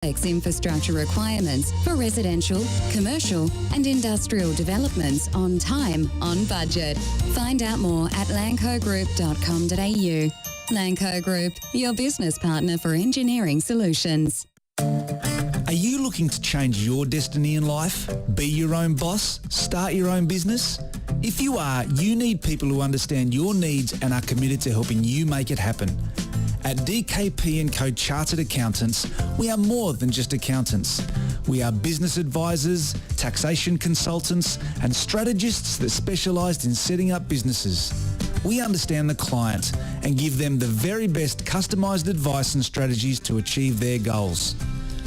infrastructure requirements for residential, commercial and industrial developments on time, on budget. Find out more at lancogroup.com.au. Lanco Group, your business partner for engineering solutions. Are you looking to change your destiny in life? Be your own boss? Start your own business? If you are, you need people who understand your needs and are committed to helping you make it happen. At DKP & Co Chartered Accountants, we are more than just accountants. We are business advisors, taxation consultants and strategists that specialise in setting up businesses. We understand the client and give them the very best customised advice and strategies to achieve their goals.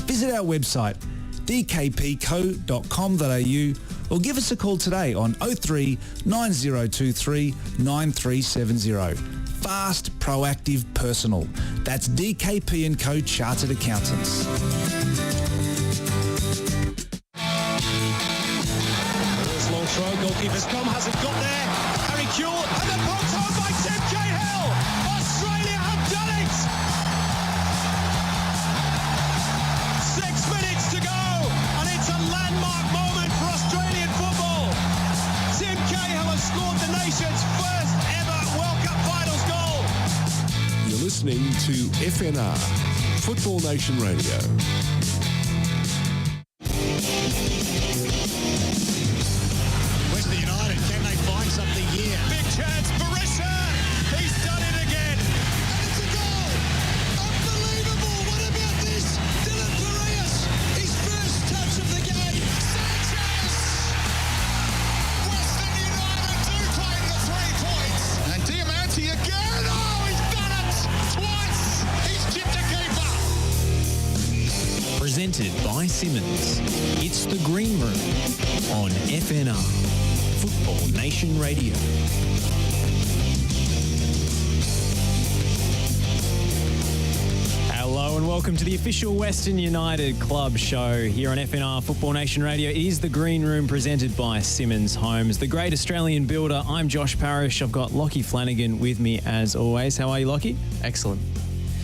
Visit our website dkpco.com.au or give us a call today on 03 9023 9370. Fast, proactive, personal. That's DKP & Co Chartered Accountants. Long throw, goalkeeper's come, hasn't got there. Harry Kewell, and then poked home by Tim Cahill. Australia have done it! 6 minutes to go, and it's a landmark moment for Australian football. Tim Cahill has scored the nation's first ever World Cup Finals goal. You're listening to FNR, Football Nation Radio. Western United, can they find something here? Big chance, Barissa! He's done it again! And it's a goal! Unbelievable! What about this? Dylan Farias, his first touch of the game. Sanchez! Western United do claim the 3 points. And Diamante again! Oh, he's done it! Twice! He's chipped a keeper! Presented by Simonds. It's The Green Room on FNR, Football Nation Radio. Hello and welcome to the official Western United Club show here on FNR Football Nation Radio. It is The Green Room presented by Simonds Homes, the great Australian builder. I'm Josh Parrish. I've got Lockie Flanagan with me as always. How are you, Lockie? Excellent.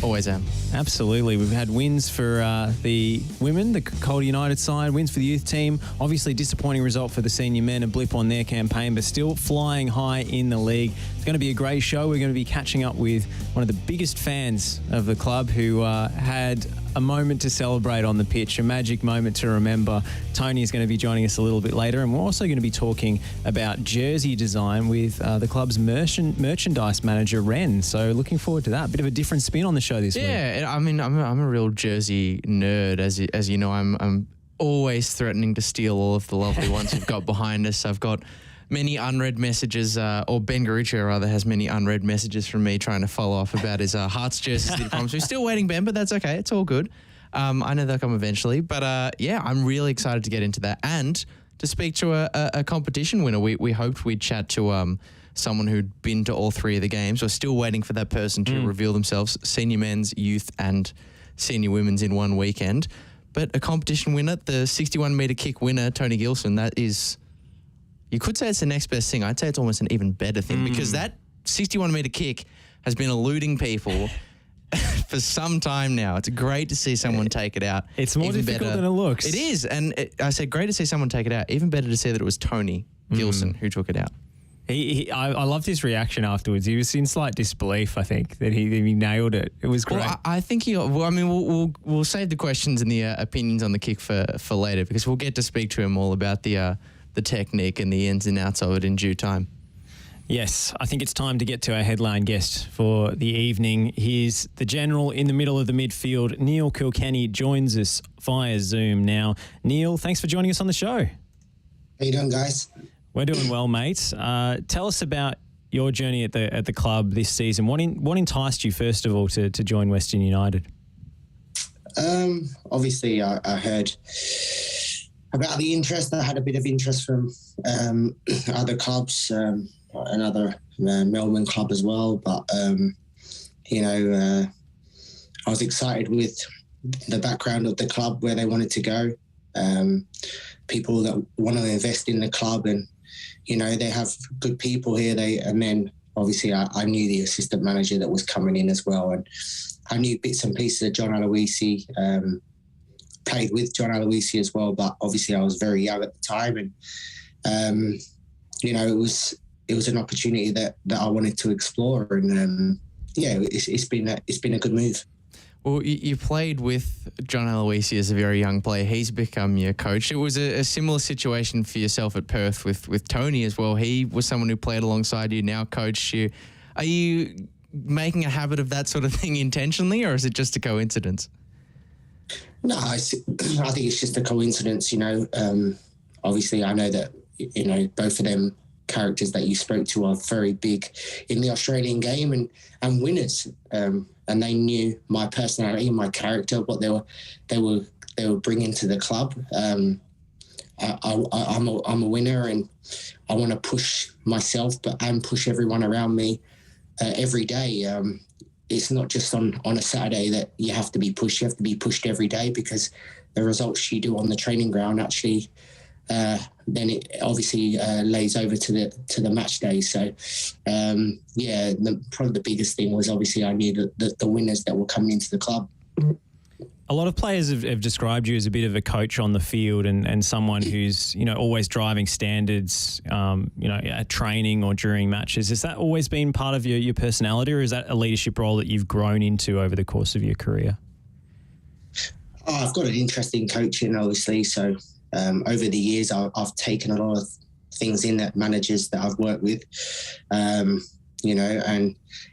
Always am. Absolutely. We've had wins for the women, the Calder United side, wins for the youth team. Obviously, disappointing result for the senior men, a blip on their campaign, but still flying high in the league. It's going to be a great show. We're going to be catching up with one of the biggest fans of the club who had a moment to celebrate on the pitch, a magic moment to remember. Tony is going to be joining us a little bit later, and we're also going to be talking about jersey design with the club's merchandise manager, Ren. So looking forward to that. Bit of a different spin on the show this week. Yeah, I mean, I'm a real jersey nerd. As you know, I'm always threatening to steal all of the lovely ones we've got behind us. I've got many unread messages, or Ben Garuccio rather has many unread messages from me trying to follow off about his Hearts jerseys that he promised. We're still waiting, Ben, but that's okay. It's all good. I know they'll come eventually. But yeah, I'm really excited to get into that and to speak to a competition winner. We hoped we'd chat to someone who'd been to all 3 of the games. We're still waiting for that person to reveal themselves. Senior men's, youth and senior women's in one weekend. But a competition winner, the 61-metre kick winner, Tony Gilson, that is... You could say it's the next best thing. I'd say it's almost an even better thing because that 61-metre kick has been eluding people for some time now. It's great to see someone take it out. It's more even difficult better. than it looks. It is. And I said great to see someone take it out. Even better to see that it was Tony Gilson who took it out. I loved his reaction afterwards. He was in slight disbelief, I think, that he nailed it. It was great. Well, I think we'll save the questions and the opinions on the kick for later because we'll get to speak to him all about the technique and the ins and outs of it in due time. Yes, I think it's time to get to our headline guest for the evening. He's the general in the middle of the midfield. Neil Kilkenny joins us via Zoom now. Neil, thanks for joining us on the show. How you doing, guys? We're doing well, mate. Tell us about your journey at the club this season. What enticed you, first of all, to join Western United? Obviously, I heard about the interest. I had a bit of interest from other clubs, another Melbourne club as well. But, I was excited with the background of the club, where they wanted to go, people that want to invest in the club and, they have good people here. And then obviously I knew the assistant manager that was coming in as well. And I knew bits and pieces of John Aloisi, played with John Aloisi as well, but obviously I was very young at the time, and it was an opportunity that I wanted to explore, and it's been a good move. Well, you played with John Aloisi as a very young player. He's become your coach. It was a similar situation for yourself at Perth with Tony as well. He was someone who played alongside you, now coached you. Are you making a habit of that sort of thing intentionally, or is it just a coincidence? No, I think it's just a coincidence. Obviously I know that both of them characters that you spoke to are very big in the Australian game and winners. And they knew my personality and my character, what they were bringing to the club. I'm a winner, and I want to push myself, and push everyone around me every day. It's not just on a Saturday that you have to be pushed. You have to be pushed every day, because the results you do on the training ground actually then it obviously lays over to the match day. So probably the biggest thing was obviously I knew the winners that were coming into the club. A lot of players have described you as a bit of a coach on the field and someone who's, always driving standards, at training or during matches. Has that always been part of your personality, or is that a leadership role that you've grown into over the course of your career? I've got an interest in coaching, obviously. So over the years, I've taken a lot of things in that managers that I've worked with, and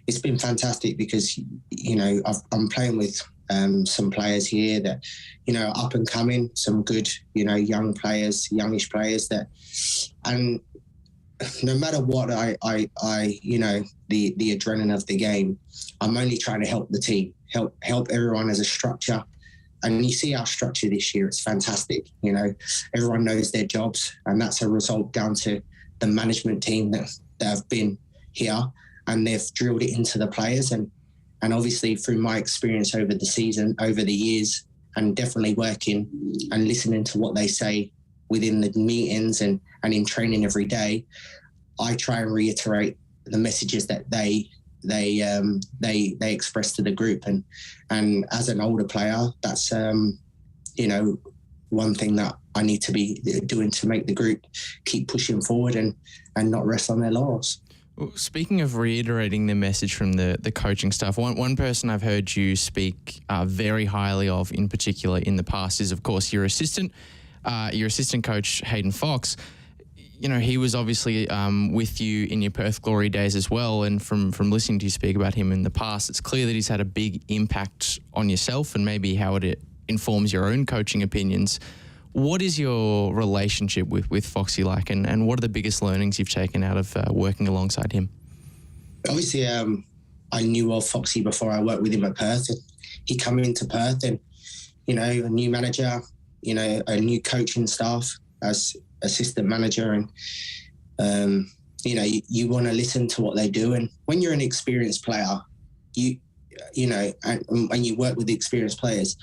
it's been fantastic because, I'm playing with some players here that, up and coming, some good, young players, youngish players and no matter what the adrenaline of the game, I'm only trying to help the team, help everyone as a structure. And you see our structure this year, it's fantastic. Everyone knows their jobs, and that's a result down to the management team that have been here, and they've drilled it into the players. And obviously through my experience over the season, over the years, and definitely working and listening to what they say within the meetings and in training every day, I try and reiterate the messages that they express to the group. And as an older player, that's one thing that I need to be doing to make the group keep pushing forward and not rest on their laurels. Well, speaking of reiterating the message from the coaching staff, one person I've heard you speak very highly of in particular in the past is, of course, your assistant coach, Hayden Fox. He was obviously with you in your Perth glory days as well, and from listening to you speak about him in the past, it's clear that he's had a big impact on yourself and maybe how it informs your own coaching opinions. What is your relationship with Foxy like, and what are the biggest learnings you've taken out of working alongside him? Obviously, I knew of Foxy before I worked with him at Perth. And he come into Perth and, a new manager, a new coaching staff as assistant manager, and you want to listen to what they do. And when you're an experienced player, and when you work with the experienced players,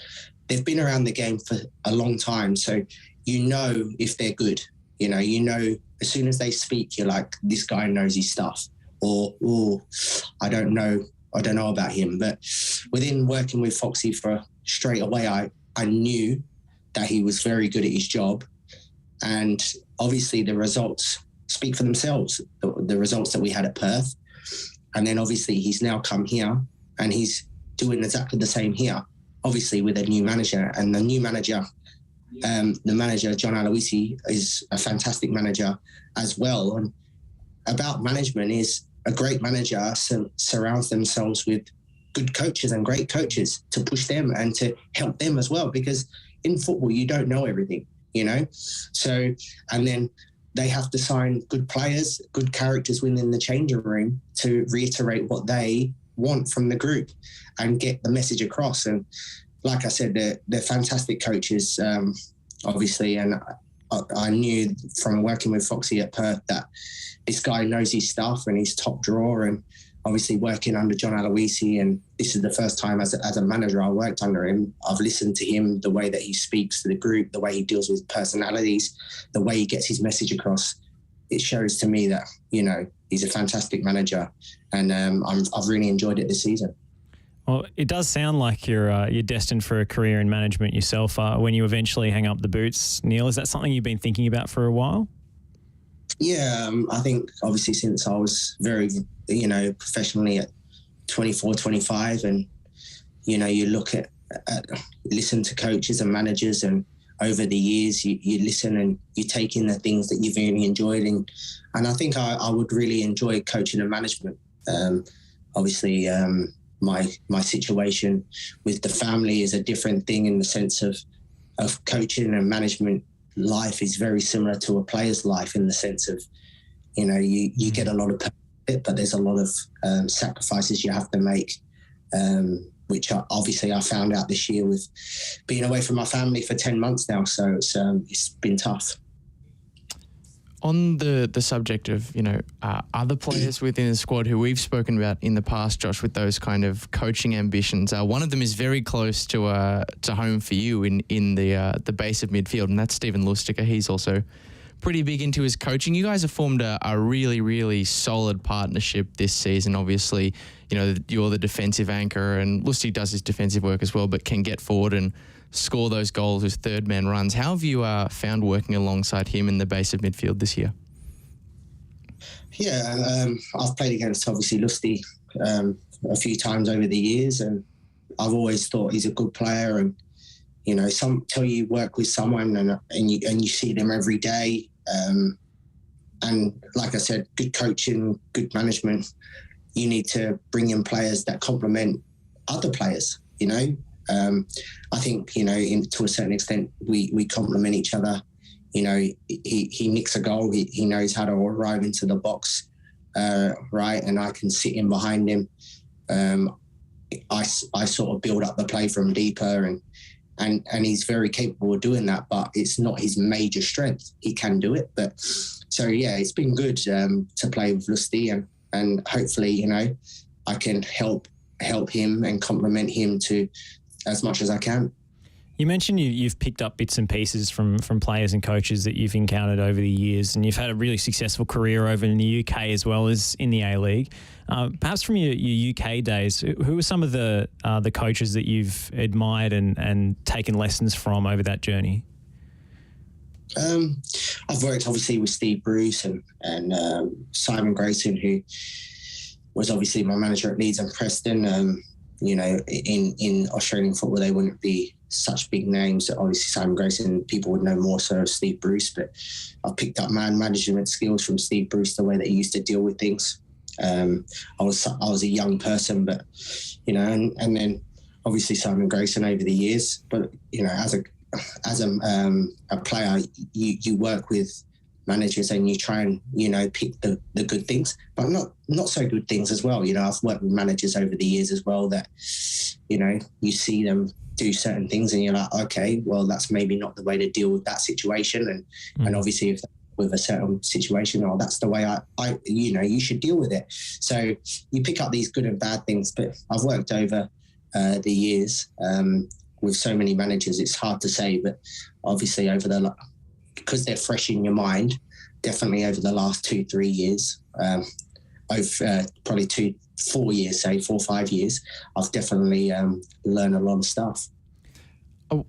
they've been around the game for a long time, so if they're good. As soon as they speak, you're like, this guy knows his stuff, or I don't know about him. But within working with Foxy for straight away, I knew that he was very good at his job. And obviously the results speak for themselves, the results that we had at Perth. And then obviously he's now come here and he's doing exactly the same here, obviously with a new manager. And the new manager, John Aloisi, is a fantastic manager as well. And about management is a great manager surrounds themselves with good coaches and great coaches to push them and to help them as well. Because in football, you don't know everything. So, and then they have to sign good players, good characters within the changing room to reiterate what they want from the group and get the message across. And like I said, they're fantastic coaches, obviously. And I knew from working with Foxy at Perth that this guy knows his stuff and he's top drawer. And obviously working under John Aloisi, and this is the first time as a manager I worked under him, I've listened to him, the way that he speaks to the group, the way he deals with personalities, the way he gets his message across. It shows to me that, he's a fantastic manager, and I've really enjoyed it this season. Well, it does sound like you're destined for a career in management yourself when you eventually hang up the boots, Neil. Is that something you've been thinking about for a while? Yeah, I think obviously since I was very, professionally at 24, 25, and, you look at listen to coaches and managers, and over the years you listen and you take in the things that you've really enjoyed. And I think I would really enjoy coaching and management. Obviously, my situation with the family is a different thing in the sense of coaching and management. Life is very similar to a player's life in the sense of, you get a lot of it, but there's a lot of sacrifices you have to make, which I found out this year with being away from my family for 10 months now. So it's been tough. On the subject of, other players within the squad who we've spoken about in the past, Josh, with those kind of coaching ambitions, one of them is very close to home for you in the base of midfield, and that's Stephen Lustiger. He's also pretty big into his coaching. You guys have formed a really, really solid partnership this season. Obviously, you're the defensive anchor, and Lustig does his defensive work as well, but can get forward and score those goals with third man runs. How have you found working alongside him in the base of midfield this year? Yeah, I've played against obviously Lustig a few times over the years, and I've always thought he's a good player. And till you work with someone and you see them every day, and like I said, good coaching, good management. You need to bring in players that complement other players. I think, to a certain extent, we complement each other. He nicks a goal. He knows how to arrive into the box, right? And I can sit in behind him. I sort of build up the play from deeper, and he's very capable of doing that, but it's not his major strength. He can do it. But so, yeah, it's been good to play with Lustig, and hopefully, I can help him and complement him to as much as I can. You mentioned you've picked up bits and pieces from players and coaches that you've encountered over the years, and you've had a really successful career over in the UK as well as in the A-League. Perhaps from your UK days, who are some of the coaches that you've admired and taken lessons from over that journey? I've worked obviously with Steve Bruce and Simon Grayson, who was obviously my manager at Leeds and Preston. In Australian football, they wouldn't be such big names. Obviously, Simon Grayson, people would know more so of Steve Bruce, but I've picked up man management skills from Steve Bruce, the way that he used to deal with things. I was a young person, but, and then obviously Simon Grayson over the years. But, as a player, you work with managers and you try and, pick the good things, but not so good things as well. I've worked with managers over the years as well that, you see them do certain things and you're like, okay, well, that's maybe not the way to deal with that situation. And obviously if with a certain situation, that's the way I you should deal with it. So you pick up these good and bad things, but I've worked over the years with so many managers, it's hard to say, but obviously because they're fresh in your mind, definitely over the last 2-3 years, over probably 4 years, say 4 or 5 years, I've definitely learned a lot of stuff.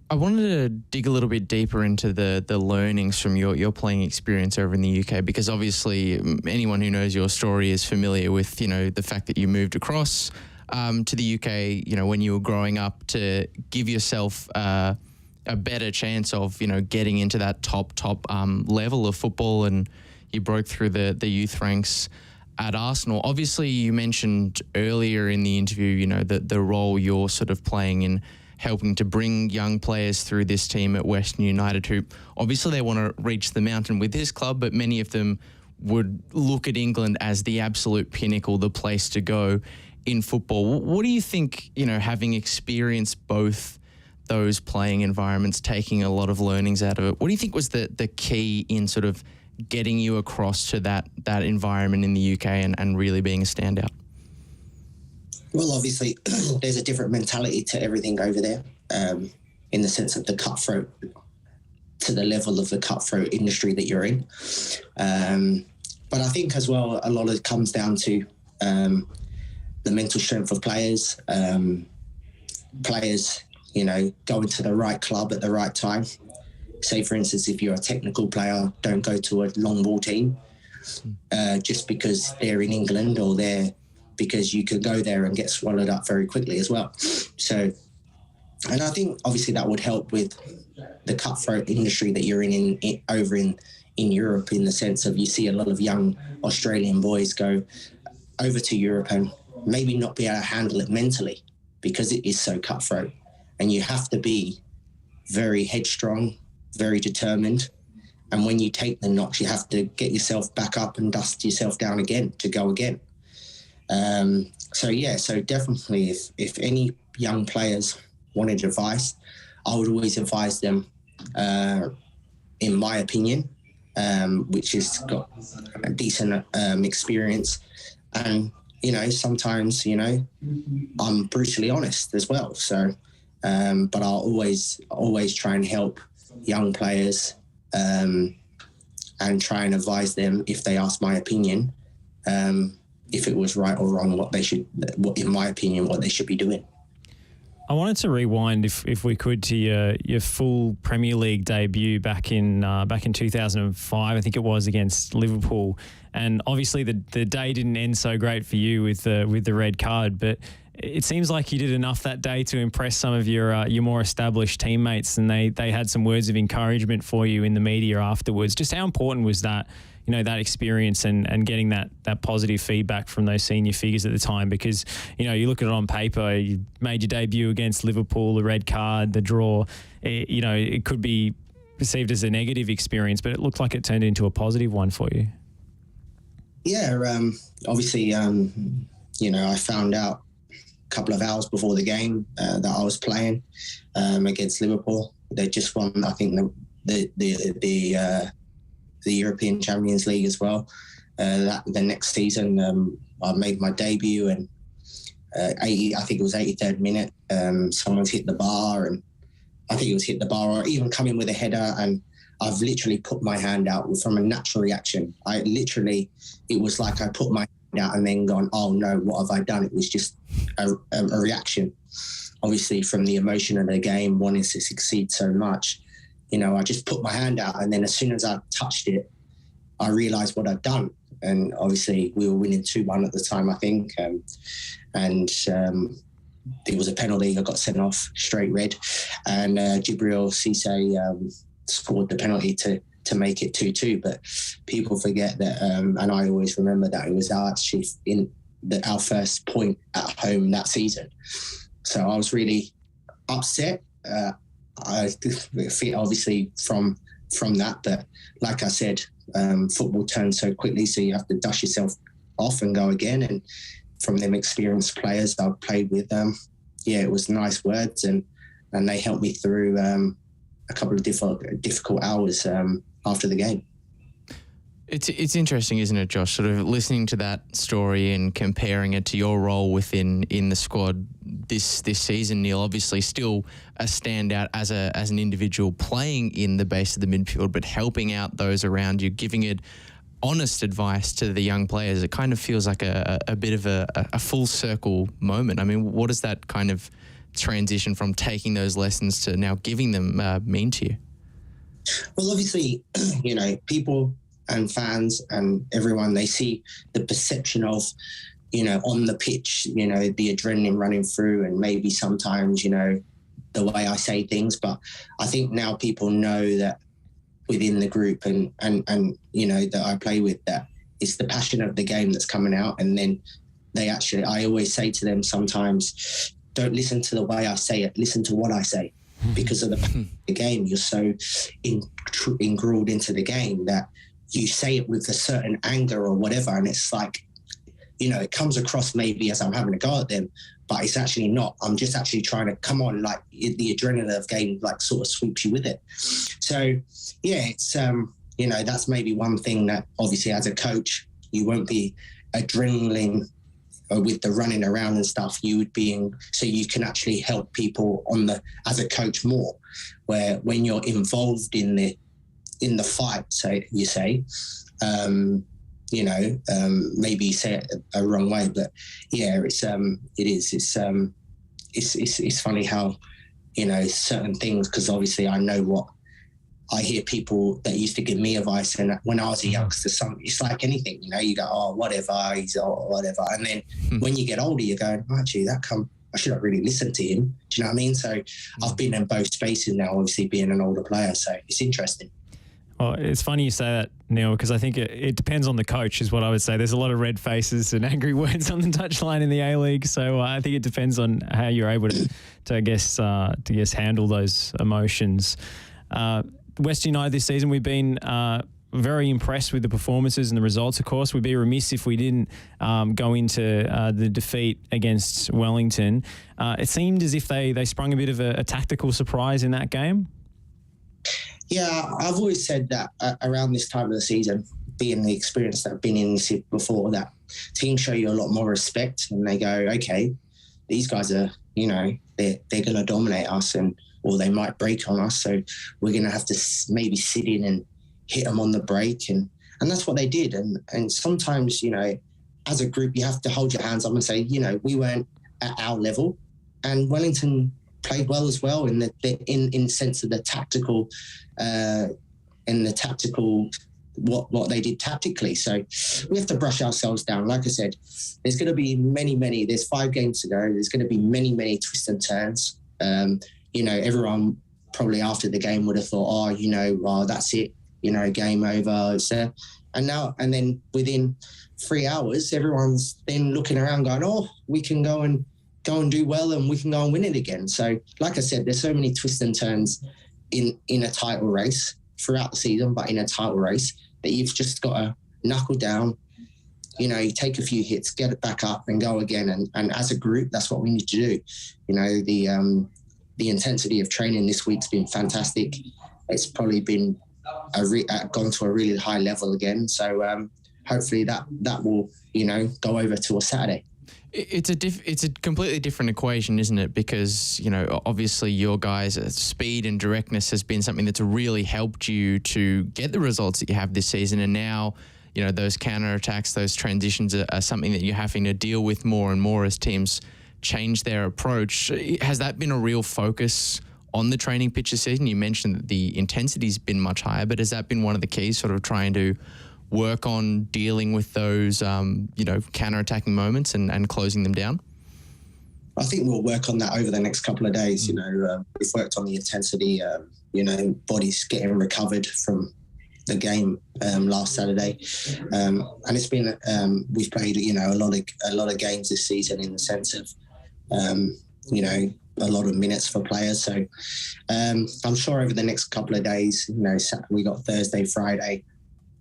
I wanted to dig a little bit deeper into the learnings from your playing experience over in the UK, because obviously anyone who knows your story is familiar with, the fact that you moved across to the UK, when you were growing up, to give yourself a better chance of, getting into that top level of football, and you broke through the youth ranks at Arsenal. Obviously, you mentioned earlier in the interview, the role you're sort of playing in helping to bring young players through this team at Western United, who obviously they want to reach the mountain with this club, but many of them would look at England as the absolute pinnacle, the place to go in football. What do you think, having experienced both those playing environments, taking a lot of learnings out of it, what do you think was the key in sort of getting you across to that environment in the UK and really being a standout? Well, obviously, there's a different mentality to everything over there, in the sense of the cutthroat, to the level of the cutthroat industry that you're in. But I think as well, a lot of it comes down to the mental strength of players. Players, going to the right club at the right time. Say, for instance, if you're a technical player, don't go to a long ball team just because they're in England, or because you could go there and get swallowed up very quickly as well. So, and I think obviously that would help with the cutthroat industry that you're in over in Europe, in the sense of you see a lot of young Australian boys go over to Europe and maybe not be able to handle it mentally because it is so cutthroat. And you have to be very headstrong, very determined. And when you take the knocks, you have to get yourself back up and dust yourself down again to go again. So definitely if any young players wanted advice, I would always advise them, in my opinion, which has got a decent experience. And, sometimes, I'm brutally honest as well. So, but I'll always try and help young players and try and advise them if they ask my opinion, if it was right or wrong, in my opinion, what they should be doing. I wanted to rewind, if we could, to your full Premier League debut back in 2005. I think it was against Liverpool, and obviously the day didn't end so great for you with the red card. But it seems like you did enough that day to impress some of your more established teammates, and they had some words of encouragement for you in the media afterwards. Just how important was that? That experience and getting that positive feedback from those senior figures at the time, because, you look at it on paper, you made your debut against Liverpool, the red card, the draw, it could be perceived as a negative experience, but it looked like it turned into a positive one for you. Yeah, obviously, I found out a couple of hours before the game that I was playing against Liverpool. They just won, I think, the European Champions League as well. The next season, I made my debut, and I think it was 83rd minute. Someone's hit the bar, and I think it was hit the bar, or even come in with a header, and I've literally put my hand out from a natural reaction. It was like I put my hand out and then gone, oh no, what have I done? It was just a reaction, obviously, from the emotion of the game, wanting to succeed so much. I just put my hand out, and then as soon as I touched it, I realised what I'd done. And obviously we were winning 2-1 at the time, I think. And it was a penalty. I got sent off, straight red. And Jibril Cisse scored the penalty to make it 2-2. But people forget that, and I always remember that it was actually our first point at home that season. So I was really upset. I feel obviously from that, but like I said, football turns so quickly, so you have to dust yourself off and go again. And from them experienced players I've played with, it was nice words, and they helped me through a couple of difficult hours after the game. It's interesting, isn't it, Josh? Sort of listening to that story and comparing it to your role in the squad this season, Neil. Obviously, still a standout as an individual, playing in the base of the midfield, but helping out those around you, giving it honest advice to the young players. It kind of feels like a bit of a full circle moment. I mean, what does that kind of transition from taking those lessons to now giving them mean to you? Well, obviously, people and fans and everyone, they see the perception of, on the pitch, the adrenaline running through, and maybe sometimes, the way I say things. But I think now people know that within the group and that I play with, that it's the passion of the game that's coming out. And then I always say to them sometimes, don't listen to the way I say it, listen to what I say. Because of the game, you're so engrossed into the game that you say it with a certain anger or whatever, and it's like, it comes across maybe as I'm having a go at them, but it's actually not. I'm just actually trying to come on, like the adrenaline of game, like sort of sweeps you with it. So yeah, it's that's maybe one thing that obviously as a coach you won't be adrenaline with the running around and stuff. You would be so you can actually help people as a coach more, where when you're involved in the fight, so you say, maybe say it a wrong way, but yeah, it's funny how, certain things, because obviously I know what I hear people that used to give me advice, and when I was a youngster, it's like anything, you go, oh, whatever, he's or whatever, and then when you get older, you go, actually, I should have really listened to him. Do you know what I mean? So I've been in both spaces now, obviously being an older player, so it's interesting. Well, it's funny you say that, Neil, because I think it depends on the coach is what I would say. There's a lot of red faces and angry words on the touchline in the A-League, so I think it depends on how you're able to I guess handle those emotions. Western United this season, we've been very impressed with the performances and the results, of course. We'd be remiss if we didn't go into the defeat against Wellington. It seemed as if they sprung a bit of a tactical surprise in that game. Yeah, I've always said that around this time of the season, being the experience that I've been in before, that teams show you a lot more respect, and they go, okay, these guys are, they're going to dominate us, or they might break on us, so we're going to have to maybe sit in and hit them on the break, and that's what they did. And sometimes, as a group, you have to hold your hands up and say, we weren't at our level, and Wellington played well as well in the sense of the tactical, what they did tactically. So we have to brush ourselves down. Like I said, there's going to be many. There's 5 games to go. There's going to be many twists and turns. Everyone probably after the game would have thought, that's it. Game over. And then within 3 hours, everyone's then looking around going, oh, we can go and do well, and we can go and win it again. So like I said, there's so many twists and turns in a title race throughout the season, but in a title race that you've just got to knuckle down, you take a few hits, get it back up and go again. And as a group, that's what we need to do. The intensity of training this week's been fantastic. It's probably been gone to a really high level again. So hopefully that will, go over to a Saturday. It's a completely different equation, isn't it? Because, obviously your guys' speed and directness has been something that's really helped you to get the results that you have this season. And now, those counterattacks, those transitions are something that you're having to deal with more and more as teams change their approach. Has that been a real focus on the training pitch this season? You mentioned that the intensity's been much higher, but has that been one of the keys, sort of trying to work on dealing with those, counter-attacking moments and closing them down? I think we'll work on that over the next couple of days. We've worked on the intensity, bodies getting recovered from the game last Saturday. And it's been, we've played, a lot of games this season in the sense of, a lot of minutes for players. So I'm sure over the next couple of days, we got Thursday, Friday,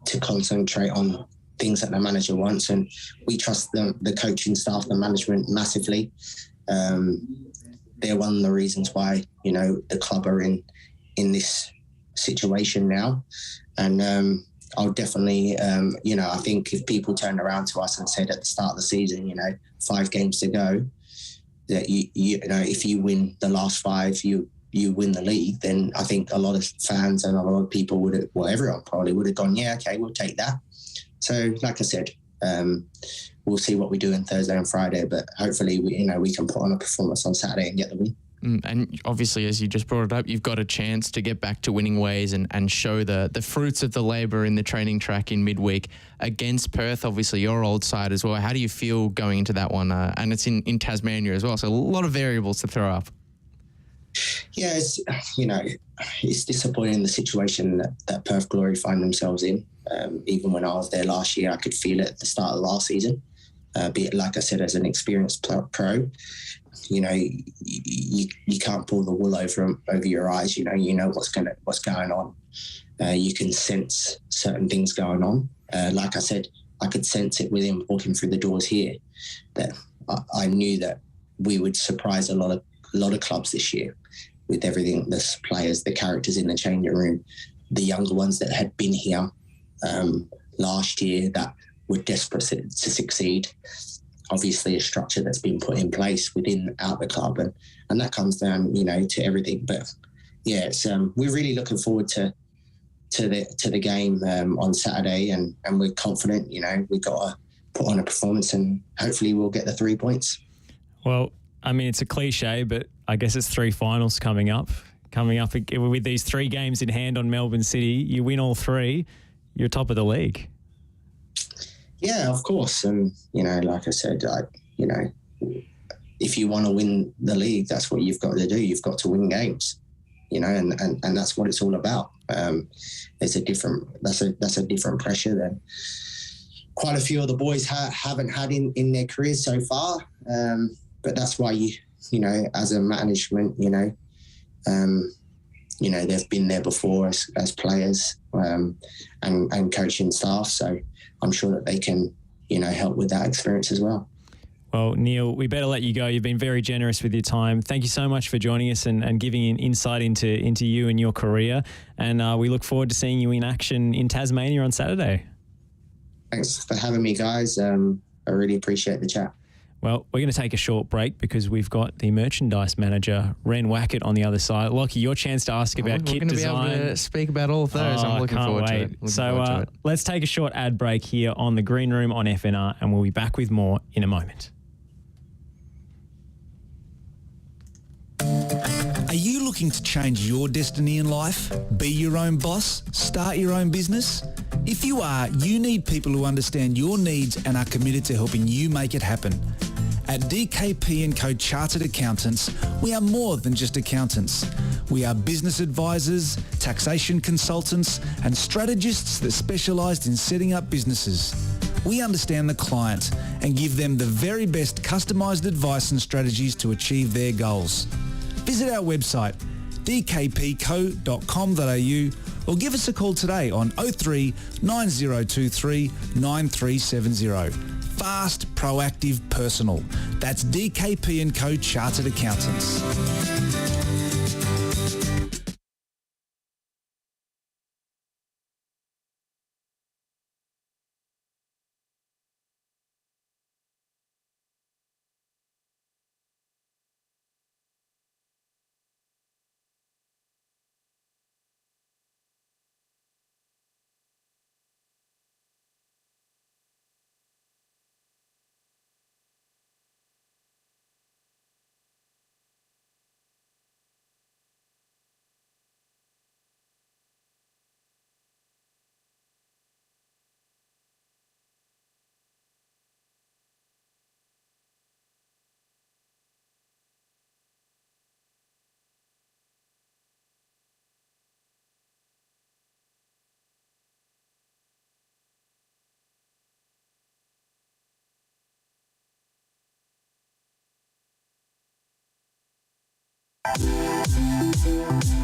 to concentrate on things that the manager wants, and we trust the coaching staff, the management massively. They're one of the reasons why the club are in this situation now, and I'll definitely I think if people turned around to us and said at the start of the season 5 games to go, that if you win the last 5 you win the league, then I think a lot of fans and a lot of people everyone probably would have gone, yeah, okay, we'll take that. So like I said, we'll see what we do on Thursday and Friday, but hopefully we can put on a performance on Saturday and get the win. And obviously, as you just brought it up, you've got a chance to get back to winning ways and show the fruits of the labour in the training track in midweek against Perth, obviously your old side as well. How do you feel going into that one? And it's in Tasmania as well, so a lot of variables to throw up. Yeah, it's disappointing the situation that Perth Glory find themselves in. Even when I was there last year, I could feel it at the start of last season. Be it, like I said, as an experienced pro, you can't pull the wool over your eyes. What's going on. You can sense certain things going on. Like I said, I could sense it with him walking through the doors here. That I knew that we would surprise a lot of clubs this year with everything, the players, the characters in the changing room, the younger ones that had been here last year that were desperate to succeed. Obviously a structure that's been put in place out the club, and that comes down, to everything. But yeah, it's we're really looking forward to to the game on Saturday, and we're confident. You know, we got to put on a performance, and hopefully we'll get the 3 points. Well, I mean, it's a cliche, but I guess it's 3 finals coming up. With these 3 games in hand on Melbourne City, you win all 3, you're top of the league. Yeah, of course. And, you know, like I said, you know, if you want to win the league, that's what you've got to do. You've got to win games, you know, and that's what it's all about. That's a different pressure than quite a few of the boys haven't had in their careers so far. But that's why you know, as a management, you know, they've been there before as players and coaching staff. So I'm sure that they can, you know, help with that experience as well. Well, Neil, we better let you go. You've been very generous with your time. Thank you so much for joining us and giving an insight into you and your career. And we look forward to seeing you in action in Tasmania on Saturday. Thanks for having me, guys. I really appreciate the chat. Well, we're going to take a short break because we've got the merchandise manager, Ren Wackett, on the other side. Lockie, your chance to ask about kit design. We're going to be able to speak about all of those. I'm looking forward to it. So let's take a short ad break here on the Green Room on FNR, and we'll be back with more in a moment. Are you looking to change your destiny in life? Be your own boss? Start your own business? If you are, you need people who understand your needs and are committed to helping you make it happen. At DKP & Co Chartered Accountants, we are more than just accountants. We are business advisors, taxation consultants, and strategists that specialise in setting up businesses. We understand the client and give them the very best customised advice and strategies to achieve their goals. Visit our website dkpco.com.au or give us a call today on 03 9023 9370. Fast, proactive, personal. That's DKP & Co Chartered Accountants.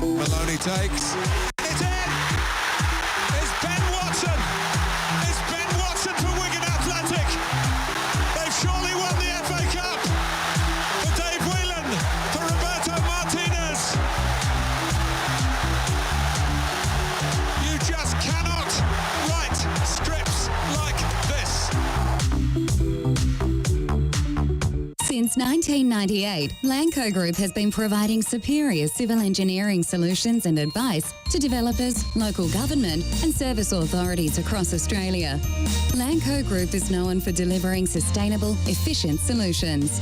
Maloney takes. It's in! It's Ben Watson! It's Ben Watson for Wigan Athletic! They've surely won the FA Cup! For Dave Whelan, for Roberto Martinez! You just cannot write scripts like this! Since 1998, Lanco Group has been providing superior civil engineering solutions and advice to developers, local government and service authorities across Australia. Lanco Group is known for delivering sustainable, efficient solutions.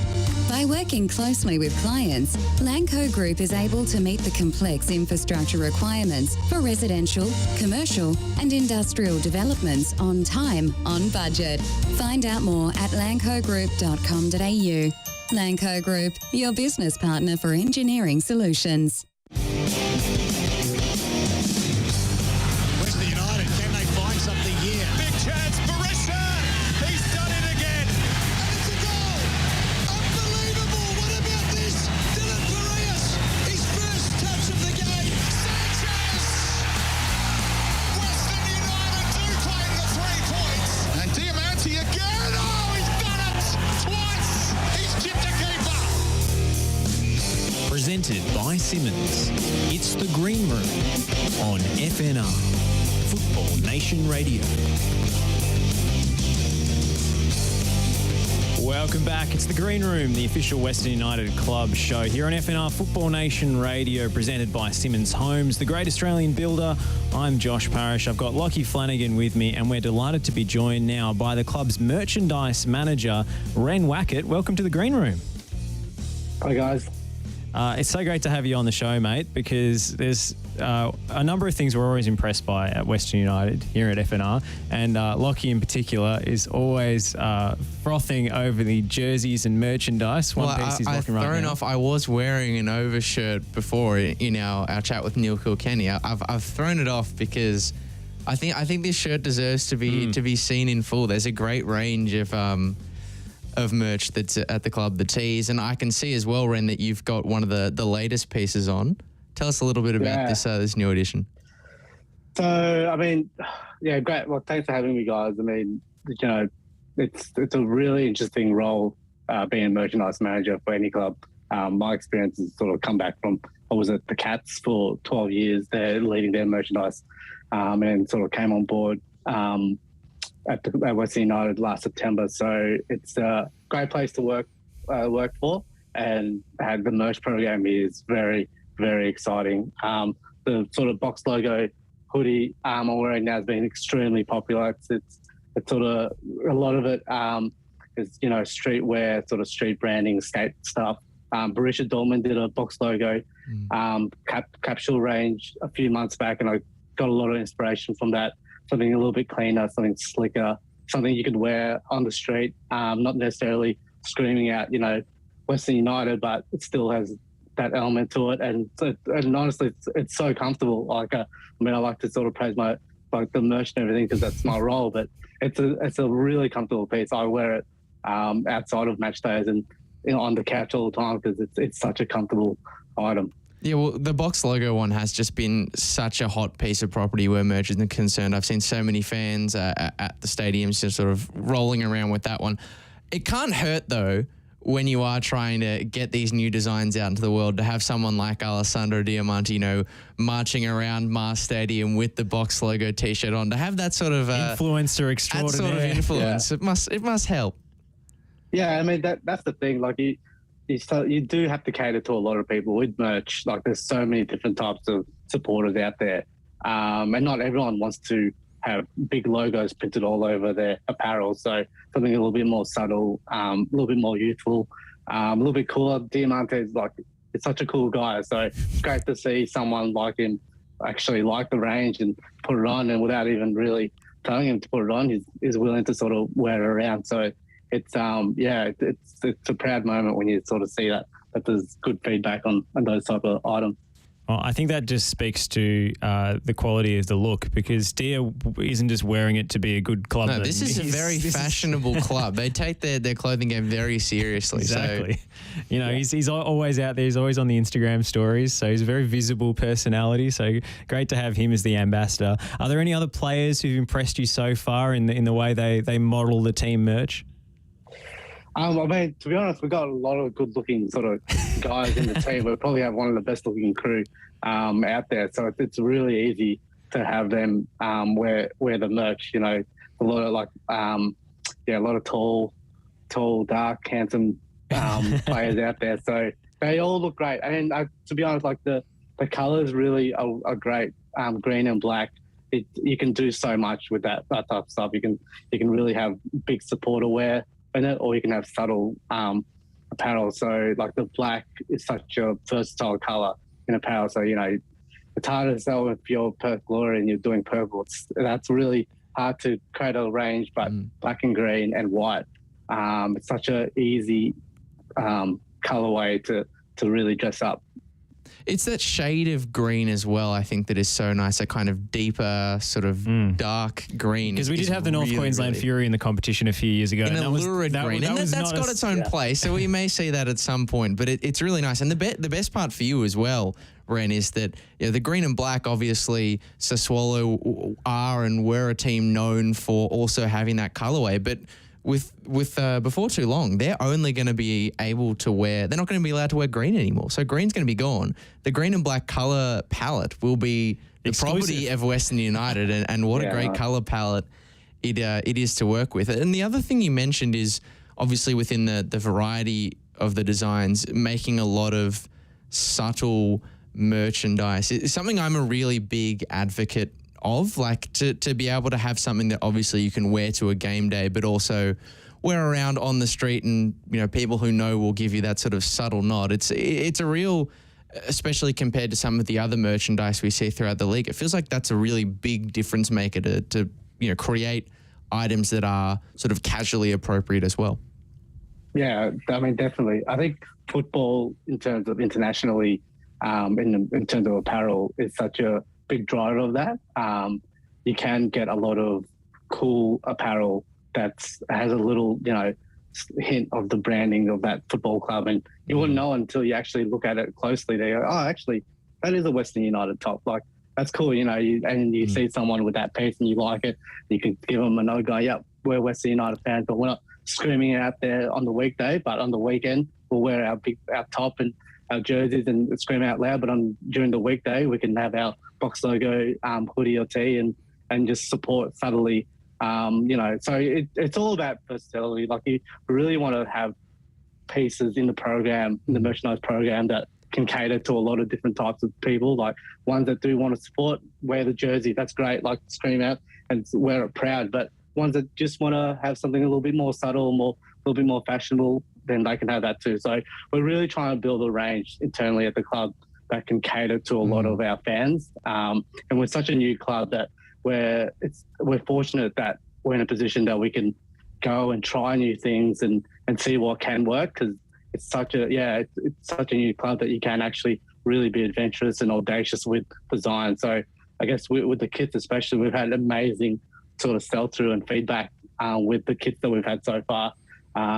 By working closely with clients, Lanco Group is able to meet the complex infrastructure requirements for residential, commercial and industrial developments on time, on budget. Find out more at lancogroup.com.au. Lanco Group, your business partner for engineering solutions. Western United, can they find something here? Big chance, Barissa! He's done it again! And it's a goal! Unbelievable! What about this? Dylan Barrios, his first touch of the game. Sanchez! Western United do claim the 3 points. And Diamante again! Oh, he's done it! Twice! He's chipped a keeper! Presented by Simonds. It's the Green Room on FNR, Football Nation Radio. Welcome back. It's the Green Room, the official Western United club show here on FNR Football Nation Radio, presented by Simonds Homes, the great Australian builder. I'm Josh Parrish. I've got Lockie Flanagan with me, and we're delighted to be joined now by the club's merchandise manager, Ren Wackett. Welcome to the Green Room. Hi, guys. It's so great to have you on the show, mate, because there's a number of things we're always impressed by at Western United here at FNR, and Lockie in particular is always frothing over the jerseys and merchandise. One piece he's rocking right now. I was wearing an overshirt before in our chat with Neil Kilkenny. I've thrown it off because I think this shirt deserves to be seen in full. There's a great range of merch that's at the club, the tees, and I can see as well, Ren, that you've got one of the latest pieces on. Tell us a little bit about this new edition. So, I mean, yeah, great. Well, thanks for having me, guys. I mean, you know, it's a really interesting role being a merchandise manager for any club. My experience has sort of come back from, I was at the Cats for 12 years. They're leading their merchandise and sort of came on board at Western United last September. So it's a great place to work for, and the merch program is very, very exciting. The sort of box logo hoodie I'm wearing now has been extremely popular. It's sort of, a lot of it is, you know, streetwear, sort of street branding, skate stuff. Borussia Dortmund did a box logo capsule range a few months back, and I got a lot of inspiration from that. Something a little bit cleaner, something slicker, something you could wear on the street, not necessarily screaming out, you know, Western United, but it still has that element to it. And honestly, it's so comfortable. Like, I like to sort of praise the merch and everything because that's my role, but it's a really comfortable piece. I wear it outside of match days and, you know, on the couch all the time because it's such a comfortable item. Yeah, well, the box logo one has just been such a hot piece of property where merch is concerned. I've seen so many fans at the stadiums just sort of rolling around with that one. It can't hurt, though, when you are trying to get these new designs out into the world, to have someone like Alessandro Diamanti, you know, marching around Mars Stadium with the box logo T-shirt on, to have that sort of influencer extraordinaire. That sort of influence, yeah. It must help. Yeah, I mean that's the thing. Like you do have to cater to a lot of people with merch. Like, there's so many different types of supporters out there, and not everyone wants to have big logos printed all over their apparel. So something a little bit more subtle, a little bit more youthful, a little bit cooler. Diamante is it's such a cool guy. So it's great to see someone like him actually like the range and put it on, and without even really telling him to put it on, he's willing to sort of wear it around. So it's it's a proud moment when you sort of see that there's good feedback on those type of items. Well, I think that just speaks to the quality of the look, because Dia isn't just wearing it to be a good club. No, this is a very fashionable club. They take their clothing game very seriously. Exactly. So, you know, he's always out there. He's always on the Instagram stories. So he's a very visible personality. So great to have him as the ambassador. Are there any other players who've impressed you so far in the way they model the team merch? I mean, to be honest, we've got a lot of good-looking sort of guys in the team. We probably have one of the best-looking crew out there. So it's really easy to have them wear the merch. You know, a lot of a lot of tall, dark, handsome players out there. So they all look great. And to be honest, like the colours really are great. Green and black. You can do so much with that type of stuff. You can really have big supporter wear in it, or you can have subtle apparel. So like the black is such a versatile colour in apparel. So, you know, it's hard to sell if you're Perth Glory and you're doing purple. That's really hard to create a range, but black and green and white, it's such a easy colourway to really dress up. It's that shade of green as well, I think, that is so nice, a kind of deeper sort of dark green. Because we did have the North Queensland Fury in the competition a few years ago. In a lurid green. And that's got its own place, so we may see that at some point. But it's really nice. And the best part for you as well, Ren, is that, you know, the green and black, obviously, Sassuolo are and were a team known for also having that colourway. But with before too long, they're only going to be able to wear, they're not going to be allowed to wear green anymore. So green's going to be gone. The green and black colour palette will be the property of Western United, and what a great colour palette it is to work with. And the other thing you mentioned is obviously within the variety of the designs, making a lot of subtle merchandise. It's something I'm a really big advocate of, like to be able to have something that obviously you can wear to a game day, but also wear around on the street, and people who know will give you that sort of subtle nod. It's a real, especially compared to some of the other merchandise we see throughout the league, it feels like that's a really big difference maker to create items that are sort of casually appropriate as well. Yeah, I mean, definitely. I think football, in terms of internationally, in terms of apparel, is such a big driver of that. You can get a lot of cool apparel that has a little, hint of the branding of that football club, and you wouldn't know until you actually look at it closely. They go, oh, actually, that is a Western United top. Like, that's cool, you see someone with that piece and you like it, you can give them another guy, yep, we're Western United fans, but we're not screaming it out there on the weekday, but on the weekend, we'll wear our top and our jerseys and scream out loud, but during the weekday, we can have our box logo hoodie or tee and just support subtly. So it's all about versatility. Like, you really want to have pieces in the program, in the merchandise program, that can cater to a lot of different types of people. Like, ones that do want to support, wear the jersey, that's great, like scream out and wear it proud. But ones that just want to have something a little bit more subtle, a little bit more fashionable, then they can have that too. So we're really trying to build a range internally at the club that can cater to a lot of our fans. And we're such a new club that we're fortunate that we're in a position that we can go and try new things and see what can work, because it's such a new club that you can actually really be adventurous and audacious with design. So I guess with the kits especially, we've had amazing sort of sell-through and feedback with the kits that we've had so far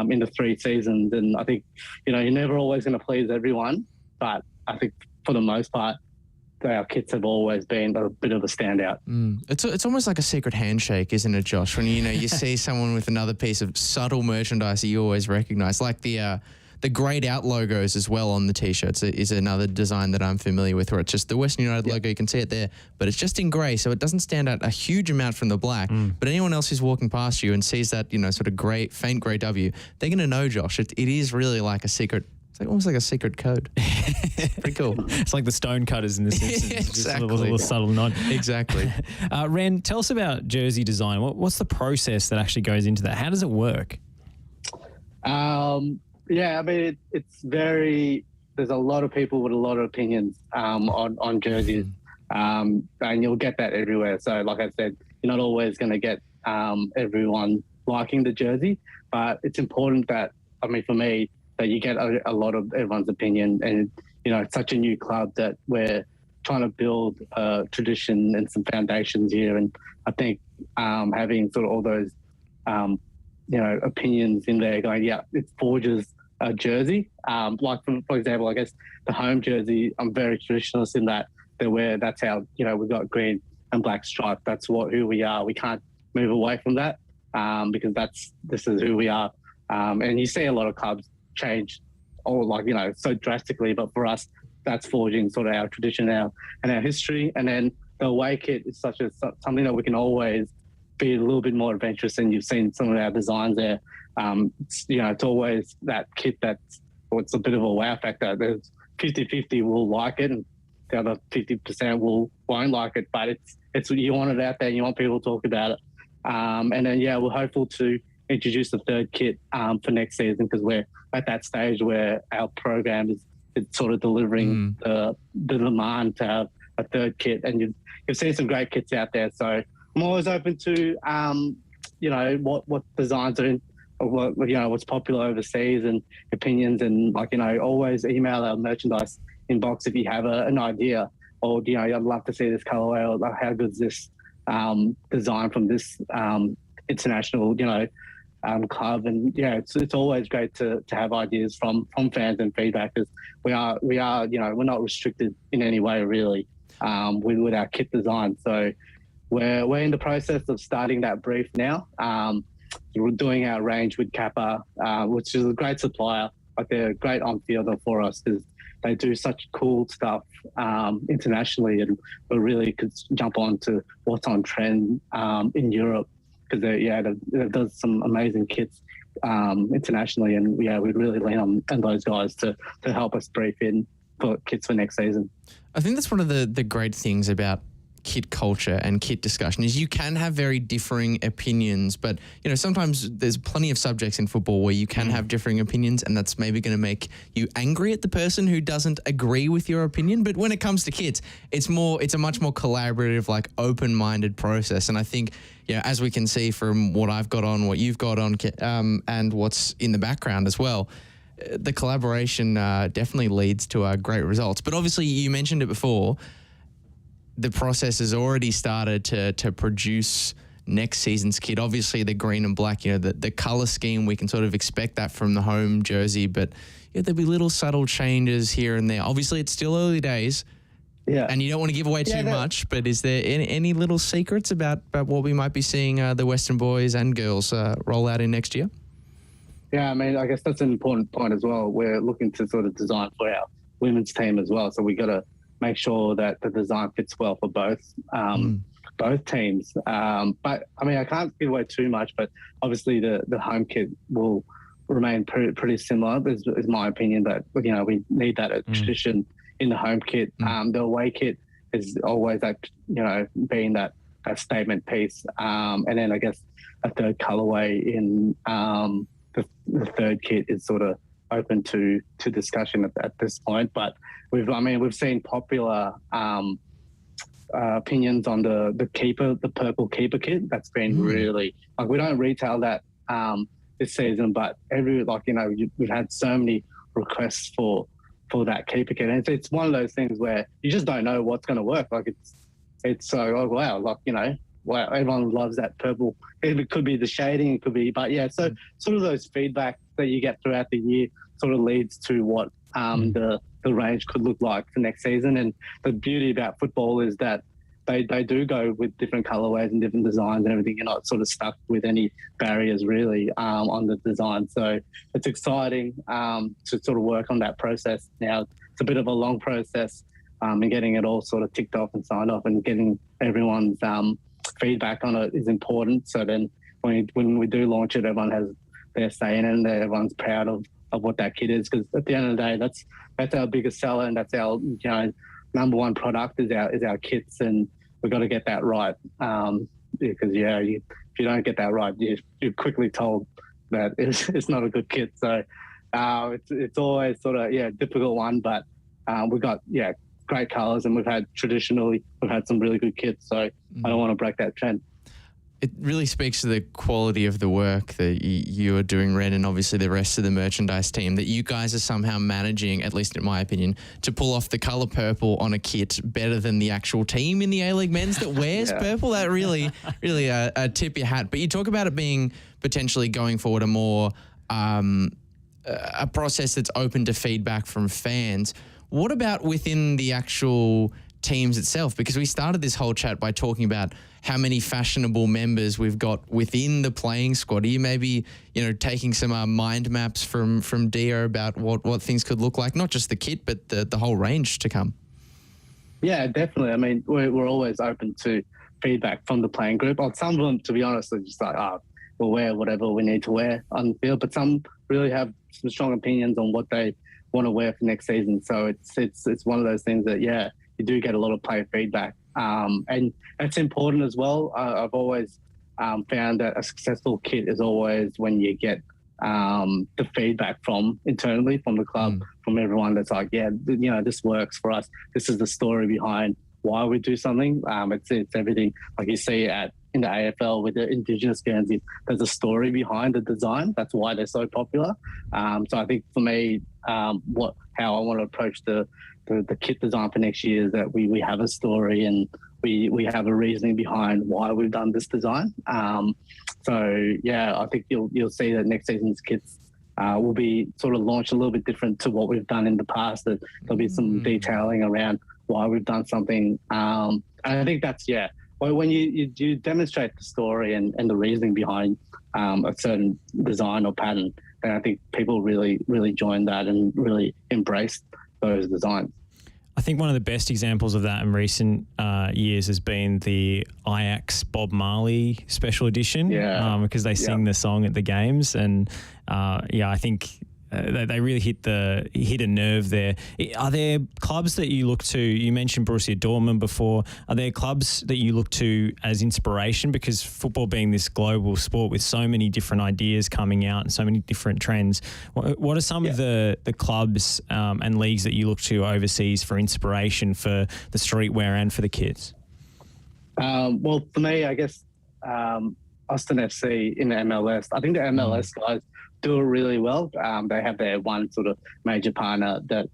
in the 3 seasons. And I think, you're never always going to please everyone, but I think for the most part, our kits have always been a bit of a standout. It's almost like a secret handshake, isn't it, Josh? When you see someone with another piece of subtle merchandise that you always recognise, like the greyed out logos as well on the t-shirts is another design that I'm familiar with, where it's just the Western United logo. You can see it there, but it's just in grey, so it doesn't stand out a huge amount from the black. But anyone else who's walking past you and sees that sort of faint grey W, they're going to know, Josh. It is really like a secret. It's almost like a secret code. Pretty cool. It's like the stone cutters in The Simpsons. Exactly. Just a little subtle nod. Exactly. Ren, tell us about jersey design. What's the process that actually goes into that? How does it work? Yeah, I mean, it's very. There's a lot of people with a lot of opinions on jerseys, and you'll get that everywhere. So, like I said, you're not always going to get everyone liking the jersey, but it's important that, I mean, for me, that you get a lot of everyone's opinion. And it's such a new club that we're trying to build a tradition and some foundations here. And I think having sort of all those opinions in there going, yeah, it forges a jersey. Like, for example, I guess the home jersey, I'm very traditionalist in that that's how, we've got green and black stripe. That's who we are. We can't move away from that because this is who we are. And you see a lot of clubs change so drastically, but for us, that's forging sort of our tradition and our history. And then the away kit is something that we can always be a little bit more adventurous, and you've seen some of our designs there. It's always that kit it's a bit of a wow factor. There's 50-50 will like it, and the other 50% won't like it, but it's you want it out there, and you want people to talk about it. And then we're hopeful to introduce the third kit for next season, because we're at that stage where our program is sort of delivering the demand to have a third kit, and you've seen some great kits out there. So I'm always open to what designs are in, or what's popular overseas, and opinions, and always email our merchandise inbox if you have an idea, or I'd love to see this colorway, or how good's this design from this international club. And it's always great to have ideas from fans and feedback, because we are we're not restricted in any way really with our kit design. So we're in the process of starting that brief now. We're doing our range with Kappa, which is a great supplier. Like, they're a great on-fielder for us, because they do such cool stuff internationally, and we really could jump on to what's on trend in Europe, because they does some amazing kits internationally, and we'd really lean on those guys to help us brief in for kits for next season. I think that's one of the great things about kit culture and kit discussion is you can have very differing opinions, but sometimes there's plenty of subjects in football where you can have differing opinions, and that's maybe going to make you angry at the person who doesn't agree with your opinion. But when it comes to kits, it's a much more collaborative, like open-minded process. And I think as we can see from what I've got on, what you've got on, and what's in the background as well, the collaboration definitely leads to great results. But obviously, you mentioned it before, the process has already started to produce next season's kit. Obviously, the green and black, the colour scheme, we can sort of expect that from the home jersey, but there'll be little subtle changes here and there. Obviously, it's still early days, and you don't want to give away too much, but is there any little secrets about what we might be seeing the Western boys and girls roll out in next year? Yeah, I mean, I guess that's an important point as well. We're looking to sort of design for our women's team as well, so we got to make sure that the design fits well for both teams. But I mean, I can't give away too much, but obviously the home kit will remain pretty similar. Is my opinion that we need that tradition in the home kit. The away kit is always that being that statement piece, and then I guess a third colorway in the third kit is sort of open to discussion at this point. But we've seen popular opinions on the purple keeper kit. That's been really, we don't retail that this season, but we've had so many requests for that keeper kit, and it's one of those things where you just don't know what's going to work. It's so wow, everyone loves that purple. It could be the shading, it could be, but so sort of those feedback that you get throughout the year sort of leads to what the range could look like for next season. And the beauty about football is that they do go with different colorways and different designs and everything. You're not sort of stuck with any barriers really on the design. So it's exciting to sort of work on that process now. It's a bit of a long process and getting it all sort of ticked off and signed off, and getting everyone's feedback on it is important. So then when we do launch it, everyone has their say in it, and everyone's proud of what that kit is, because at the end of the day, that's our biggest seller, and that's our number one product is our kits, and we've got to get that right. Because if you don't get that right, you're quickly told that it's not a good kit. So it's always sort of a difficult one, but we've got great colours, and we've had some really good kits. So I don't want to break that trend. It really speaks to the quality of the work that you are doing, Ren, and obviously the rest of the merchandise team, that you guys are somehow managing, at least in my opinion, to pull off the colour purple on a kit better than the actual team in the A-League men's that wears purple. That really tip your hat. But you talk about it being potentially going forward a more a process that's open to feedback from fans. What about within the actual teams itself? Because we started this whole chat by talking about how many fashionable members we've got within the playing squad. Are you maybe, taking some mind maps from Dio about what things could look like, not just the kit, but the whole range to come? Yeah, definitely. I mean, we're always open to feedback from the playing group. Some of them, to be honest, are just like, we'll wear whatever we need to wear on the field, but some really have some strong opinions on what they want to wear for next season. So it's one of those things that, you do get a lot of player feedback. And it's important as well. I've always found that a successful kit is always when you get the feedback from internally, from the club, from everyone that's like, this works for us. This is the story behind why we do something. It's everything like you see in the AFL with the Indigenous Guernseys. There's a story behind the design. That's why they're so popular. So I think for me, how I want to approach the kit design for next year is that we have a story, and we have a reasoning behind why we've done this design. I think you'll see that next season's kits will be sort of launched a little bit different to what we've done in the past. That there'll be some detailing around why we've done something. And I think that's when you demonstrate the story and the reasoning behind a certain design or pattern, then I think people really, really join that and really embrace those designs. I think one of the best examples of that in recent years has been the Ajax Bob Marley special edition, because they sing the song at the games, and I think they really hit a nerve there. Are there clubs that you look to? You mentioned Borussia Dortmund before. Are there clubs that you look to as inspiration? Because football being this global sport with so many different ideas coming out and so many different trends, what are some of the clubs and leagues that you look to overseas for inspiration for the streetwear and for the kids? Well, for me, I guess Austin FC in the MLS. I think the MLS guys do it really well. They have their one sort of major partner that